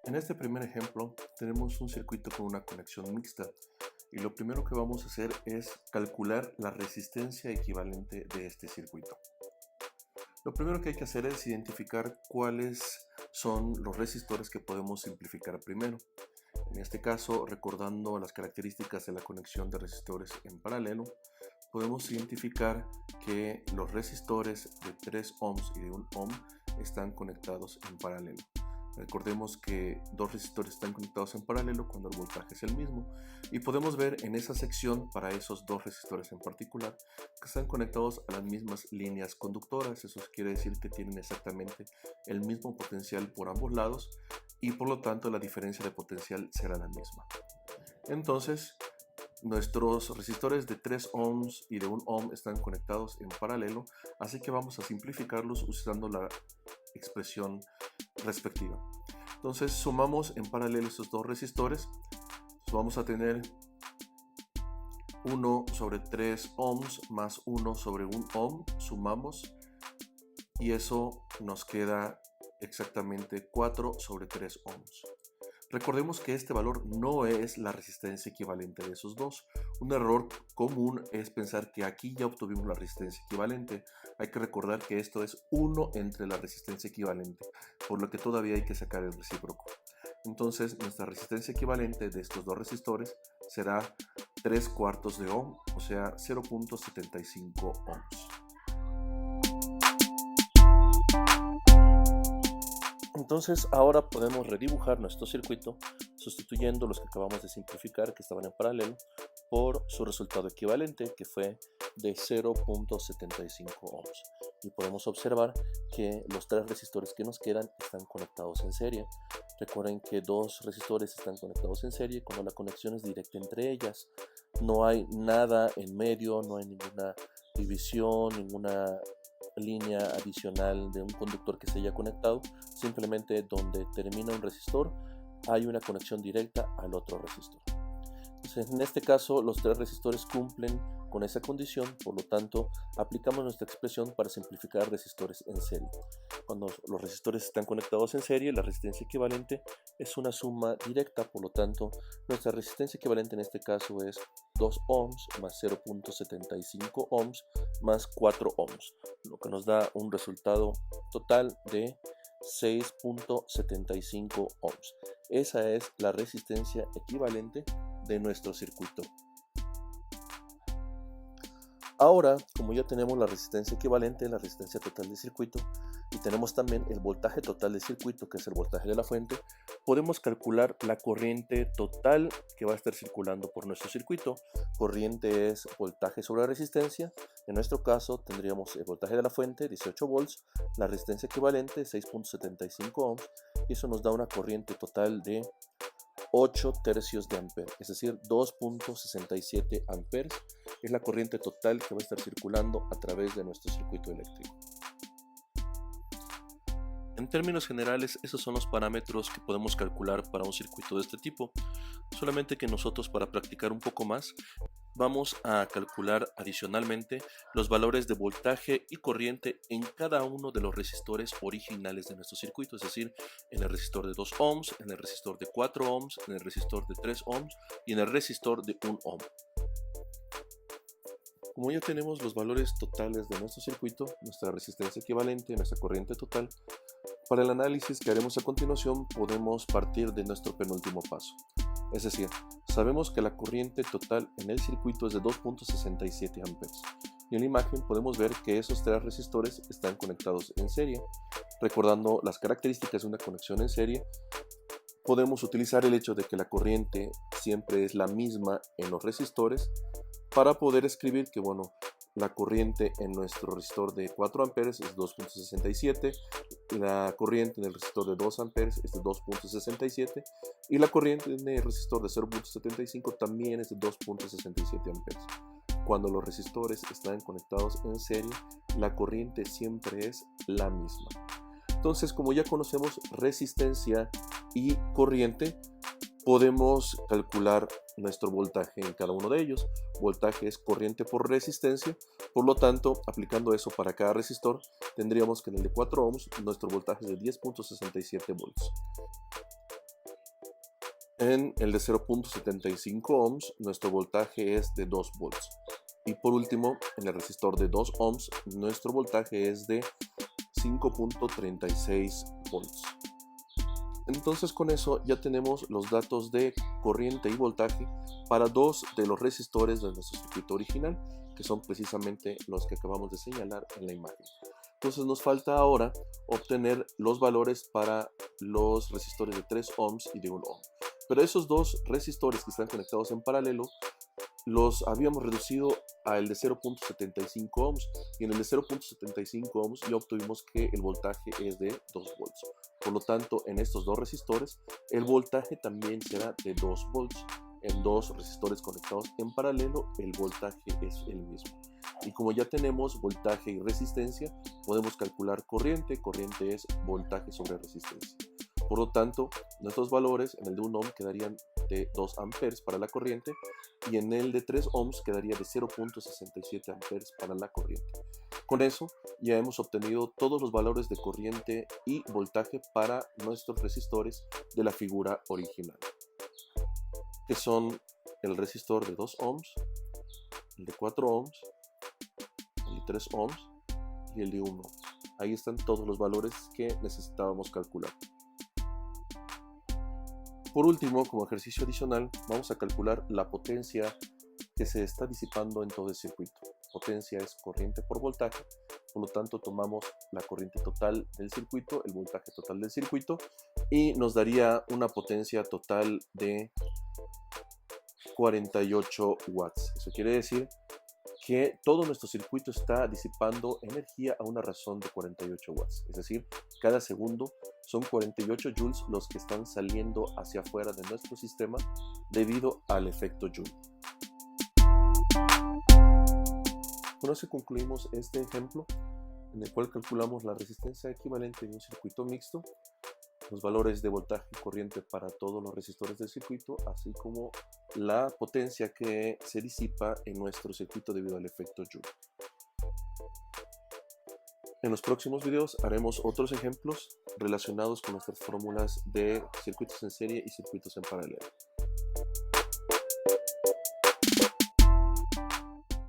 En este primer ejemplo tenemos un circuito con una conexión mixta y lo primero que vamos a hacer es calcular la resistencia equivalente de este circuito. Lo primero que hay que hacer es identificar cuáles son los resistores que podemos simplificar primero. En este caso, recordando las características de la conexión de resistores en paralelo, podemos identificar que los resistores de 3 ohms y de 1 ohm están conectados en paralelo. Recordemos que dos resistores están conectados en paralelo cuando el voltaje es el mismo, y podemos ver en esa sección para esos dos resistores en particular que están conectados a las mismas líneas conductoras. Eso quiere decir que tienen exactamente el mismo potencial por ambos lados y por lo tanto la diferencia de potencial será la misma. Entonces nuestros resistores de 3 ohms y de 1 ohm están conectados en paralelo, así que vamos a simplificarlos usando la expresión respectiva. Entonces sumamos en paralelo estos dos resistores. Entonces vamos a tener 1 sobre 3 ohms más 1 sobre 1 ohm, sumamos y eso nos queda exactamente 4 sobre 3 ohms. Recordemos que este valor no es la resistencia equivalente de esos dos. Un error común es pensar que aquí ya obtuvimos la resistencia equivalente. Hay que recordar que esto es 1 entre la resistencia equivalente, por lo que todavía hay que sacar el recíproco. Entonces nuestra resistencia equivalente de estos dos resistores será 3/4 de ohm, o sea 0.75 ohms. Entonces ahora podemos redibujar nuestro circuito sustituyendo los que acabamos de simplificar, que estaban en paralelo, por su resultado equivalente, que fue de 0.75 ohms. Y podemos observar que los tres resistores que nos quedan están conectados en serie. Recuerden que dos resistores están conectados en serie cuando la conexión es directa entre ellas. No hay nada en medio, no hay ninguna división, ninguna línea adicional de un conductor que se haya conectado. Simplemente donde termina un resistor hay una conexión directa al otro resistor. Entonces, en este caso los tres resistores cumplen con esa condición, por lo tanto aplicamos nuestra expresión para simplificar resistores en serie. Cuando los resistores están conectados en serie, la resistencia equivalente es una suma directa, por lo tanto nuestra resistencia equivalente en este caso es 2 ohms más 0.75 ohms más 4 ohms, lo que nos da un resultado total de 6.75 ohms. Esa es la resistencia equivalente de nuestro circuito. Ahora, como ya tenemos la resistencia equivalente, la resistencia total del circuito, y tenemos también el voltaje total del circuito, que es el voltaje de la fuente, podemos calcular la corriente total que va a estar circulando por nuestro circuito. Corriente es voltaje sobre la resistencia. En nuestro caso tendríamos el voltaje de la fuente, 18 volts, la resistencia equivalente, 6.75 ohms, y eso nos da una corriente total de 8 tercios de ampere, es decir, 2.67 amperes. Es la corriente total que va a estar circulando a través de nuestro circuito eléctrico. En términos generales, esos son los parámetros que podemos calcular para un circuito de este tipo. Solamente que nosotros, para practicar un poco más, vamos a calcular adicionalmente los valores de voltaje y corriente en cada uno de los resistores originales de nuestro circuito, es decir, en el resistor de 2 ohms, en el resistor de 4 ohms, en el resistor de 3 ohms y en el resistor de 1 ohm. Como ya tenemos los valores totales de nuestro circuito, nuestra resistencia equivalente, nuestra corriente total, para el análisis que haremos a continuación podemos partir de nuestro penúltimo paso. Es decir, sabemos que la corriente total en el circuito es de 2.67 amperes. Y en la imagen podemos ver que esos tres resistores están conectados en serie. Recordando las características de una conexión en serie, podemos utilizar el hecho de que la corriente siempre es la misma en los resistores para poder escribir que, la corriente en nuestro resistor de 4 amperes es 2.67, la corriente en el resistor de 2 amperes es de 2.67 y la corriente en el resistor de 0.75 también es de 2.67 amperes. Cuando los resistores están conectados en serie, la corriente siempre es la misma. Entonces, como ya conocemos resistencia y corriente, podemos calcular nuestro voltaje en cada uno de ellos. Voltaje es corriente por resistencia, por lo tanto, aplicando eso para cada resistor, tendríamos que en el de 4 ohms nuestro voltaje es de 10.67 volts. En el de 0.75 ohms nuestro voltaje es de 2 volts. Y por último, en el resistor de 2 ohms nuestro voltaje es de 5.36 volts. Entonces con eso ya tenemos los datos de corriente y voltaje para dos de los resistores de nuestro circuito original, que son precisamente los que acabamos de señalar en la imagen. Entonces nos falta ahora obtener los valores para los resistores de 3 ohms y de 1 ohm. Pero esos dos resistores que están conectados en paralelo los habíamos reducido al de 0.75 ohms, y en el de 0.75 ohms ya obtuvimos que el voltaje es de 2 volts. Por lo tanto, en estos dos resistores el voltaje también será de 2 volts. En dos resistores conectados en paralelo el voltaje es el mismo. Y como ya tenemos voltaje y resistencia, podemos calcular corriente. Corriente es voltaje sobre resistencia. Por lo tanto, nuestros valores en el de 1 ohm quedarían de 2 amperes para la corriente, y en el de 3 ohms quedaría de 0.67 amperes para la corriente. Con eso ya hemos obtenido todos los valores de corriente y voltaje para nuestros resistores de la figura original, que son el resistor de 2 ohms, el de 4 ohms, el de 3 ohms y el de 1 ohm. Ahí están todos los valores que necesitábamos calcular. Por último, como ejercicio adicional, vamos a calcular la potencia que se está disipando en todo el circuito. Potencia es corriente por voltaje, por lo tanto tomamos la corriente total del circuito, el voltaje total del circuito, y nos daría una potencia total de 48 watts. Eso quiere decir que todo nuestro circuito está disipando energía a una razón de 48 watts. Es decir, cada segundo son 48 joules los que están saliendo hacia afuera de nuestro sistema debido al efecto Joule. Con eso concluimos este ejemplo, en el cual calculamos la resistencia equivalente de un circuito mixto, los valores de voltaje y corriente para todos los resistores del circuito, así como la potencia que se disipa en nuestro circuito debido al efecto Joule. En los próximos videos haremos otros ejemplos relacionados con nuestras fórmulas de circuitos en serie y circuitos en paralelo.